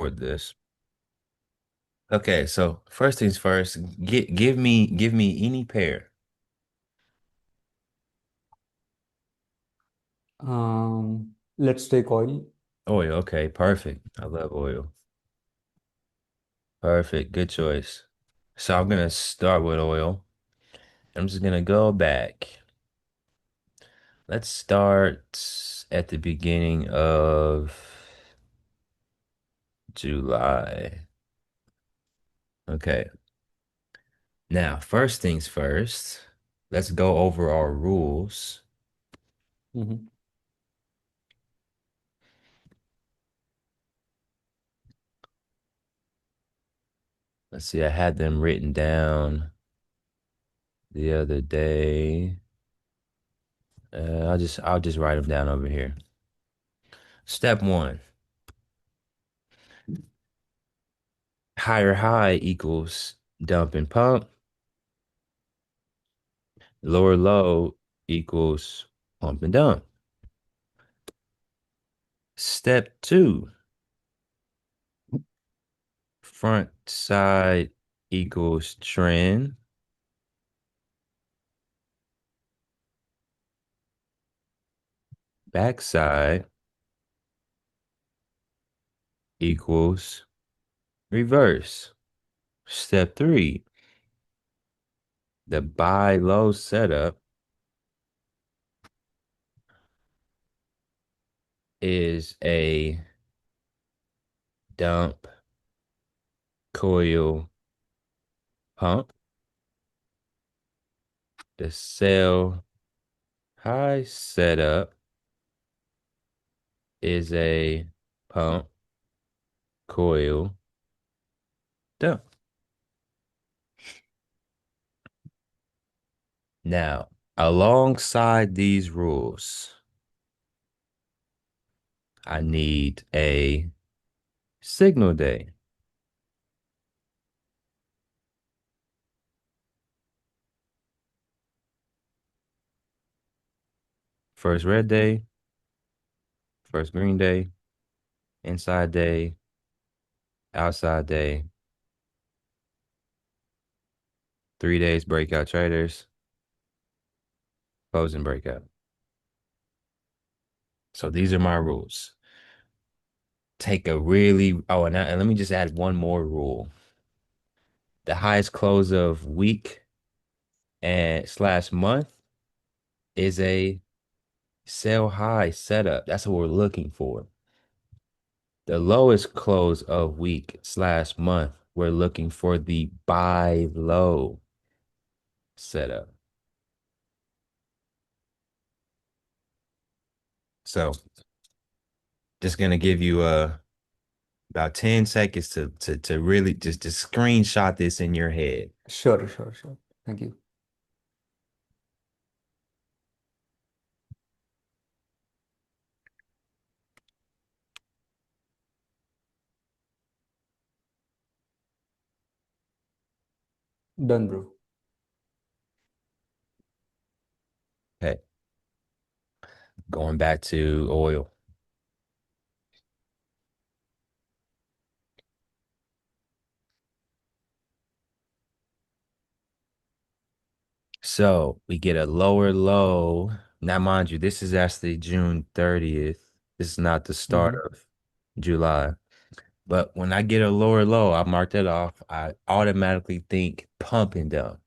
record this. Okay, so first things first, give me any pair. Let's take oil. Oil, okay, perfect. I love oil. Perfect, good choice. So I'm gonna start with oil. I'm just gonna go back. Let's start at the beginning of July. Okay. Now, first things first, let's go over our rules. Mhm. Let's see, I had them written down the other day. I'll just write them down over here. Step one, higher high equals dump and pump. Lower low equals pump and dump. Step two, front side equals trend. Back side equals reverse. Step three, the buy low setup is a dump coil pump. The sell high setup is a pump coil dump. Now, alongside these rules, I need a signal day. First red day, first green day, inside day, outside day, 3 days breakout traders, closing breakout. So these are my rules. And let me just add one more rule. The highest close of week and slash month is a sell high setup. That's what we're looking for. The lowest close of week slash month, we're looking for the buy low setup. So just gonna give you about 10 seconds to really just screenshot this in your head. Sure, sure, sure. Thank you. Done, bro. Okay, going back to oil. So we get a lower low. Now, mind you, this is actually June 30th. This is not the start Mm-hmm. of July. But when I get a lower low, I mark that off. I automatically think pump and dump.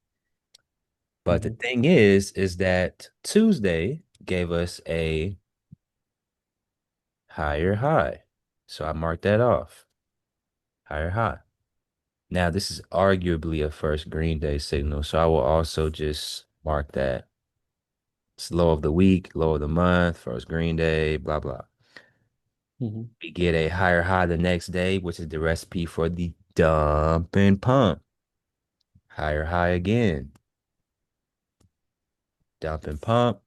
But the Mm-hmm. thing is that Tuesday gave us a higher high. So I marked that off. Higher high. Now, this is arguably a first green day signal. So I will also just mark that. It's low of the week, low of the month, first green day, blah, blah. Mm-hmm. We get a higher high the next day, which is the recipe for the dump and pump. Higher high again, dump and pump.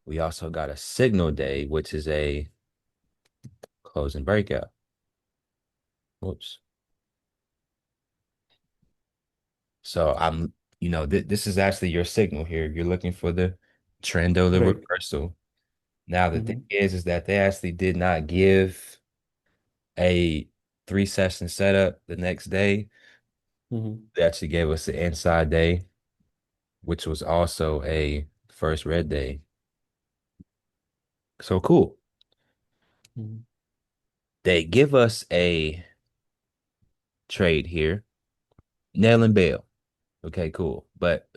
We also got a signal day, which is a closing breakout. Whoops. So this is actually your signal here. You're looking for the trend of the Right. reversal. Now, the thing Mm-hmm. is that they actually did not give. a 3 session setup the next day. Mm-hmm. They actually gave us the inside day, which was also a first red day. So cool. Mm-hmm. They give us a trade here, nail and bail. Okay, cool. But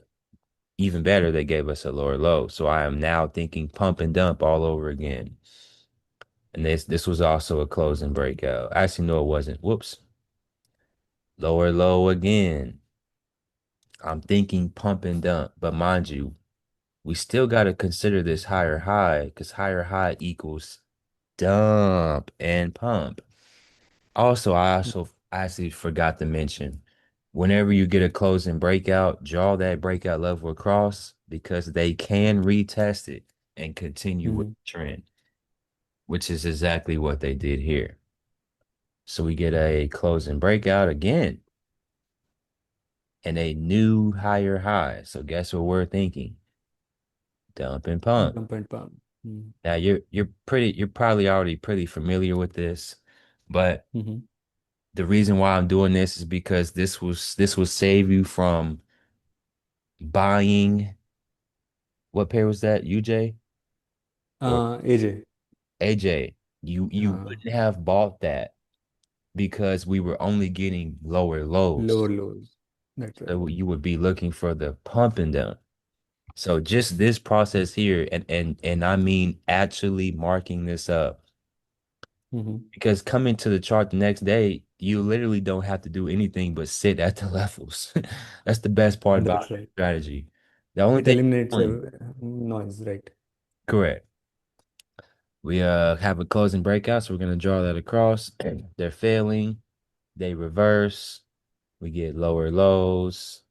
even better, they gave us a lower low. So I am now thinking pump and dump all over again. And this was also a closing breakout. Actually, no, it wasn't. Whoops. Lower low again. I'm thinking pump and dump. But mind you, we still got to consider this higher high because higher high equals dump and pump. Also, I actually forgot to mention, whenever you get a closing breakout, draw that breakout level across because they can retest it and continue with Mm-hmm. the trend, which is exactly what they did here. So we get a closing breakout again and a new higher high. So guess what we're thinking? Dump and pump. Dump and pump. Mm-hmm. Now you're probably already pretty familiar with this, but Mm-hmm. the reason why I'm doing this is because this will save you from buying. What pair was that? UJ or AJ. AJ? You Uh, wouldn't have bought that because we were only getting lower Lower lows. lows. That's right. So you would be looking for the pump and dump. So just this process here, and I mean actually marking this up Mm-hmm. because coming to the chart the next day, you literally don't have to do anything but sit at the levels. That's the best part about That's this right. strategy. The only It thing eliminates you're doing, noise, right? correct. We have a closing breakout, so we're gonna draw that across. They're failing, they reverse, we get lower lows.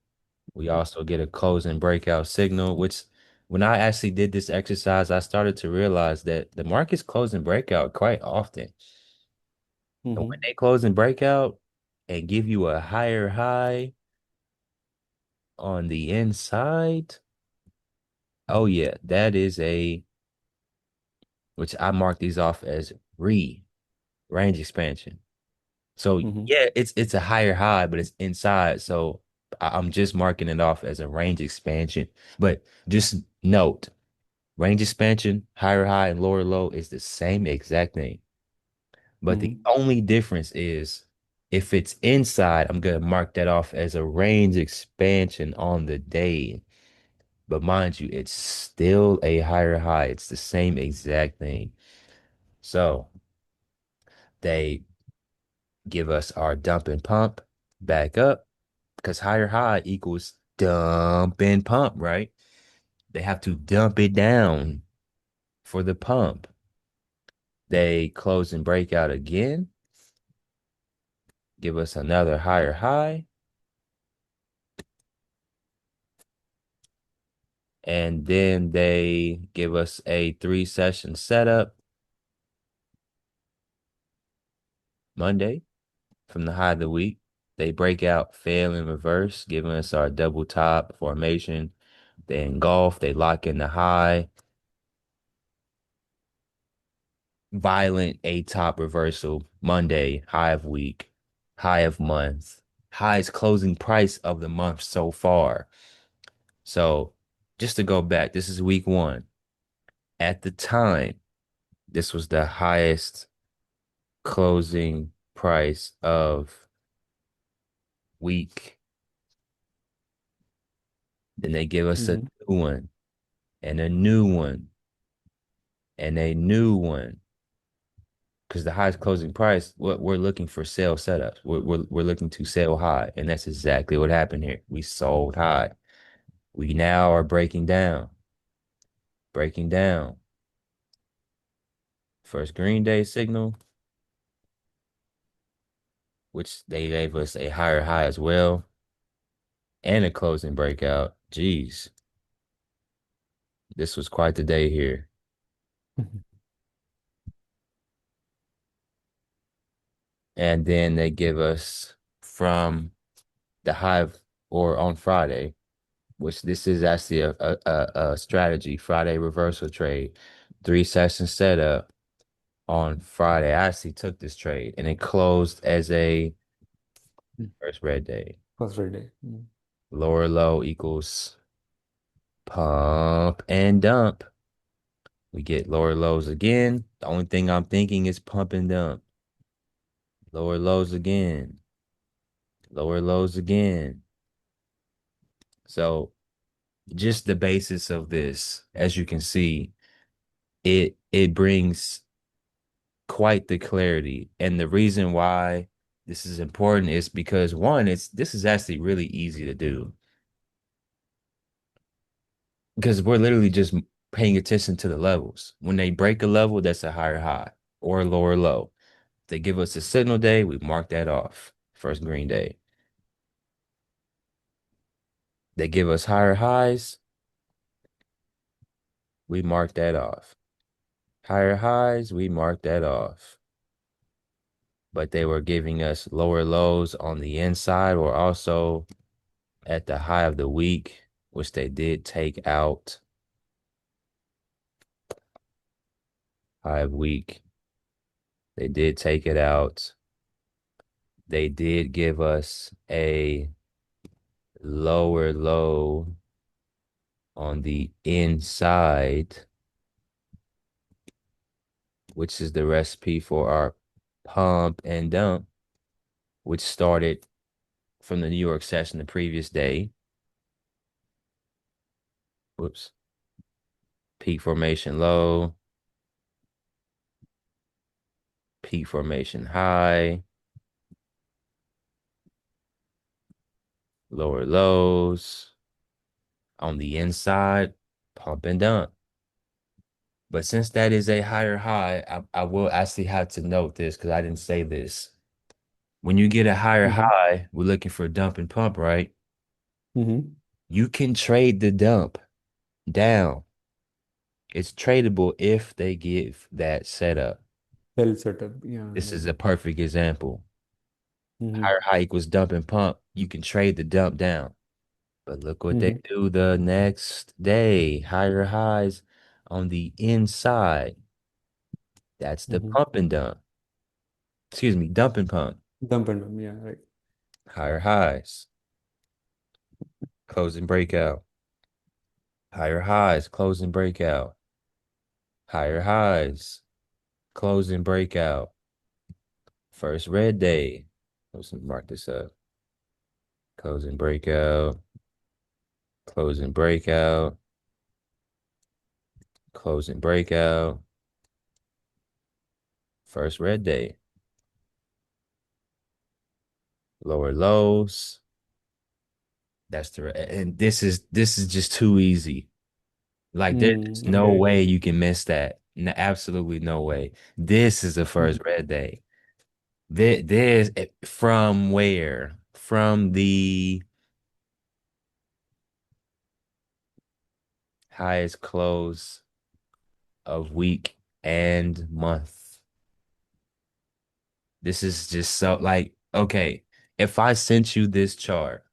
We also get a closing breakout signal, which when I actually did this exercise, I started to realize that the market's closing breakout quite often. And when Mm-hmm. they close and breakout and give you a higher high on the inside, oh yeah, that is a which I mark these off as range expansion. So Mm-hmm. yeah, it's a higher high, but it's inside. So I'm just marking it off as a range expansion. But just note, range expansion, higher high and lower low is the same exact thing. But the Mm-hmm. only difference is if it's inside, I'm gonna mark that off as a range expansion on the day. But mind you, it's still a higher high. It's the same exact thing. So they give us our dump and pump back up because higher high equals dump and pump, right? They have to dump it down for the pump. They close and break out again, give us another higher high, and then they give us a 3 session setup Monday from the high of the week. They break out, fail in reverse, giving us our double top formation. They engulf, they lock in the high, violent A top reversal Monday, high of week, high of month, highest closing price of the month so far. So just to go back, this is week one. At the time, this was the highest closing price of week. Then they give us a Mm-hmm. new one and a new one and a new one. Because the highest closing price, what we're looking for sale setups. We're looking to sell high. And that's exactly what happened here. We sold high. We now are breaking down. First Green Day signal, which they gave us a higher high as well, and a closing breakout. Jeez, this was quite the day here. And then they give us from the hive or on Friday, which this is actually a strategy, Friday reversal trade, 3 session setup. on Friday. I actually took this trade and it closed as a Mm. first red day. First Friday. Mm. Lower low equals pump and dump. We get lower lows again. The only thing I'm thinking is pump and dump. Lower lows again. Lower lows again. So just the basis of this, as you can see, it brings quite the clarity. And the reason why this is important is because one, it's this is actually really easy to do because we're literally just paying attention to the levels. When they break a level, that's a higher high or a lower low. If they give us a signal day, we mark that off. First green day. They give us higher highs, we mark that off. Higher highs, we mark that off. But they were giving us lower lows on the inside or also at the high of the week, which they did take out. High of week, they did take it out. They did give us a lower low on the inside, which is the recipe for our pump and dump, which started from the New York session the previous day. Whoops. Peak formation low, peak formation high, lower lows on the inside, pump and dump. But since that is a higher high, I will actually have to note this because I didn't say this. When you get a higher Mm-hmm. high, we're looking for dump and pump, right? Mm-hmm. You can trade the dump down. It's tradable if they give that setup. Well set up. Yeah, This right. is a perfect example. Mm-hmm. Higher high equals dump and pump. You can trade the dump down. But look what they Mm-hmm. do the next day. Higher highs on the inside. That's the Mm-hmm. pump and dump. Excuse me, dump and pump. Dump and dump. Yeah, right. Higher highs. Closing breakout. Higher highs. Closing breakout. Higher highs. Closing breakout. First red day. Let's mark this up. Closing breakout. Closing breakout. Closing breakout. First red day. Lower lows. That's the and this is just too easy. Like there's Mm, no okay. way you can miss that. No, absolutely no way. This is the first Mm-hmm. red day. There's from where? From the highest close of week and month. This is just so like, okay, if I sent you this chart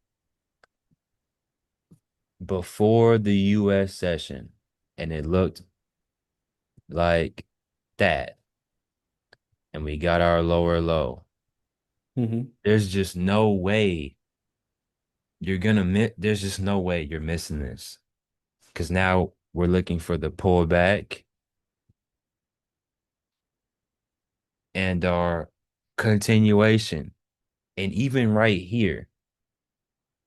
before the US session and it looked like that, and we got our lower low, Mm-hmm. there's just no way you're gonna miss, there's just no way you're missing this. Because now we're looking for the pullback and our continuation. And even right here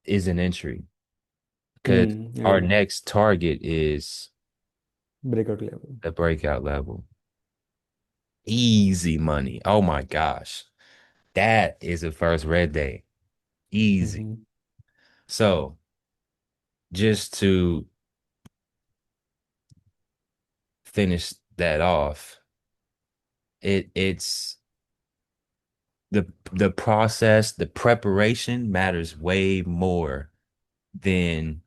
is an entry because Mm, our right. next target is Breakout level. the breakout level. Easy money. Oh my gosh. That is the first red day. Easy. Mm-hmm. So just to finish that off, it's the process, the preparation matters way more than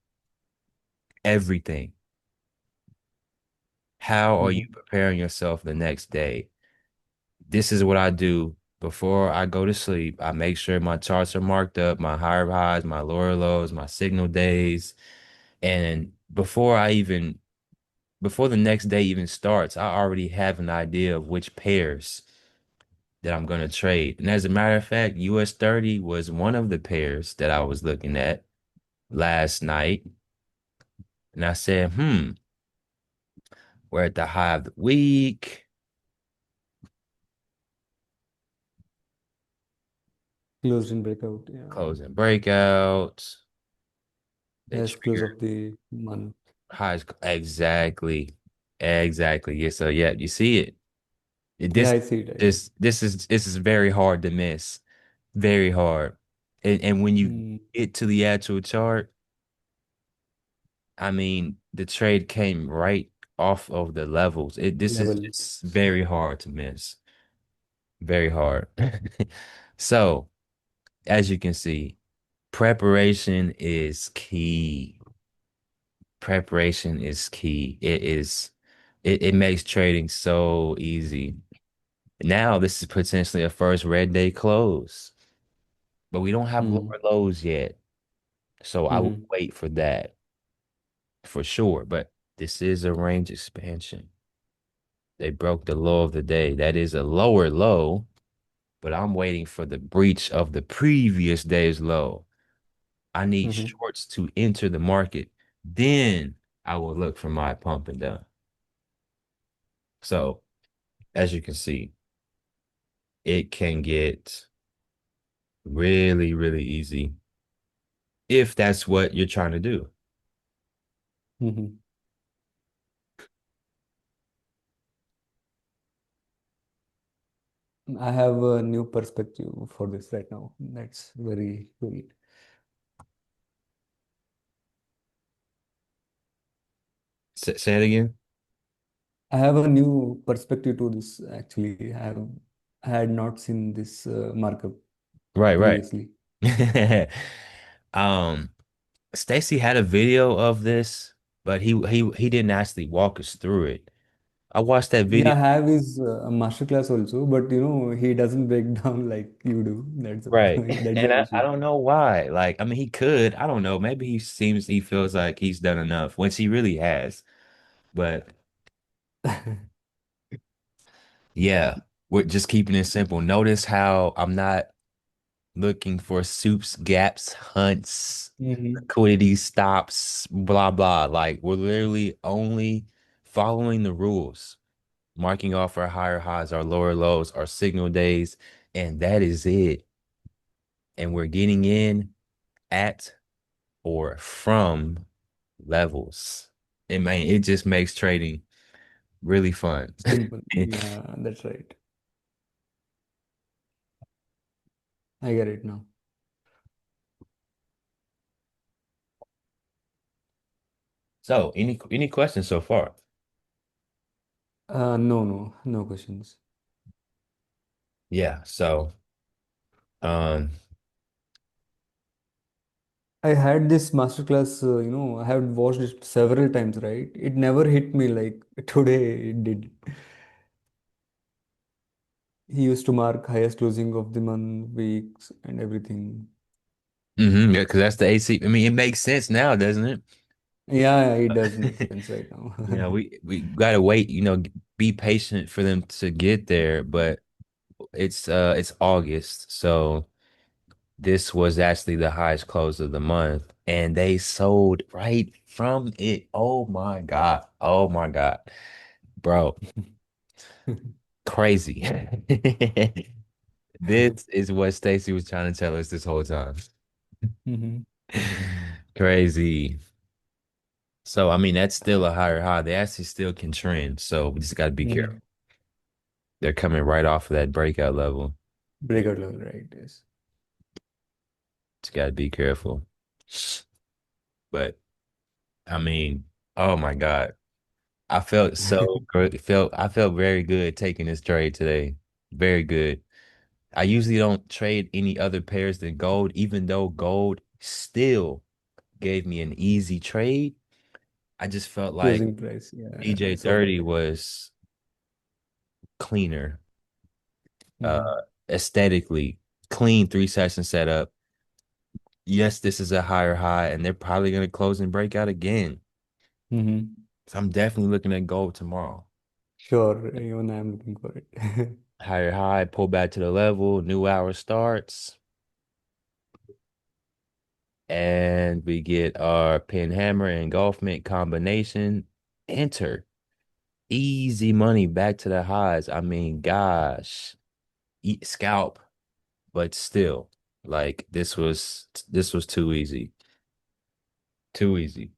everything. How are you Mm-hmm. preparing yourself the next day? This is what I do before I go to sleep. I make sure my charts are marked up, my higher highs, my lower lows, my signal days. And before I even before the next day even starts, I already have an idea of which pairs that I'm going to trade. And as a matter of fact, US 30 was one of the pairs that I was looking at last night. And I said, we're at the high of the week, Closed in breakout. Yeah. closing breakouts. They Yes, close trigger of the month. highs. Exactly. Exactly. Yeah. So yeah, you see it. Yeah, This I see it. I see. this is very hard to miss. Very hard. And when you Mm, get to the actual chart, I mean, the trade came right off of the levels. This is levels. just very hard to miss. Very hard. So, as you can see, preparation is key. Preparation is key. It makes trading so easy. Now, this is potentially a first red day close, but we don't have Mm, lower lows yet. So I will mm-hmm. wait for that for sure. But this is a range expansion. They broke the low of the day. That is a lower low, but I'm waiting for the breach of the previous day's low. I need Mm-hmm. shorts to enter the market. Then I will look for my pump and dump. So, as you can see, it can get really, really easy if that's what you're trying to do. Mm-hmm. I have a new perspective for this right now. That's very cool. Say it again. I have a new perspective to this actually. I had not seen this markup Right, right. previously. Um, Stacy had a video of this, but he didn't actually walk us through it. I watched that Yeah, video. I have his masterclass also, but he doesn't break down like you do. That's the Right. that's And the I issue. don't know why. Like, I mean, he could. I don't know. Maybe he feels like he's done enough, which he really has. But yeah, we're just keeping it simple. Notice how I'm not looking for soups, gaps, hunts, Mm-hmm. liquidity stops, blah, blah. Like, we're literally only following the rules, marking off our higher highs, our lower lows, our signal days, and that is it. And we're getting in at or from levels. It just makes trading really fun. Simple. Yeah, that's right. I get it now. So, any questions so far? No questions. Yeah. So, um, I had this masterclass, I have watched it several times, right? It never hit me like today it did. He used to mark highest closing of the month, weeks, and everything. yeah, because that's the AC. I mean, it makes sense now, doesn't it? Yeah, it does make sense right now. We gotta wait. Be patient for them to get there. But it's August, so this was actually the highest close of the month, and they sold right from it. Oh my God. Oh my God. Bro, crazy. This is what Stacy was trying to tell us this whole time. Mhm. Crazy. So, I mean, that's still a higher high. They actually still can trend. So, we just got to be careful. Mhm. They're coming right off of that breakout level. Breakout level, right? Yes. Just got to be careful. But, I mean, oh my God. I felt so good. I felt very good taking this trade today. Very good. I usually don't trade any other pairs than gold, even though gold still gave me an easy trade. I just felt like Closing price. Yeah, I saw that. DJ30 was cleaner, uh, Mhm. aesthetically clean 3 session setup. Yes, this is a higher high, and they're probably going to close and break out again. Mhm. So I'm definitely looking at gold tomorrow. Sure, even I'm looking for it. Higher high, pull back to the level, new hour starts, and we get our pin hammer engulfment combination. Enter. Easy money back to the highs. I mean, gosh, eat scalp, but still, like this was too easy. Too easy.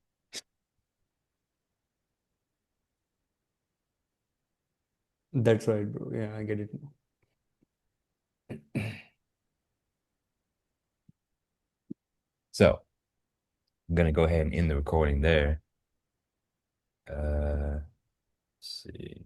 That's right, bro. Yeah, I get it now. So I'm gonna go ahead and end the recording there. Let's see.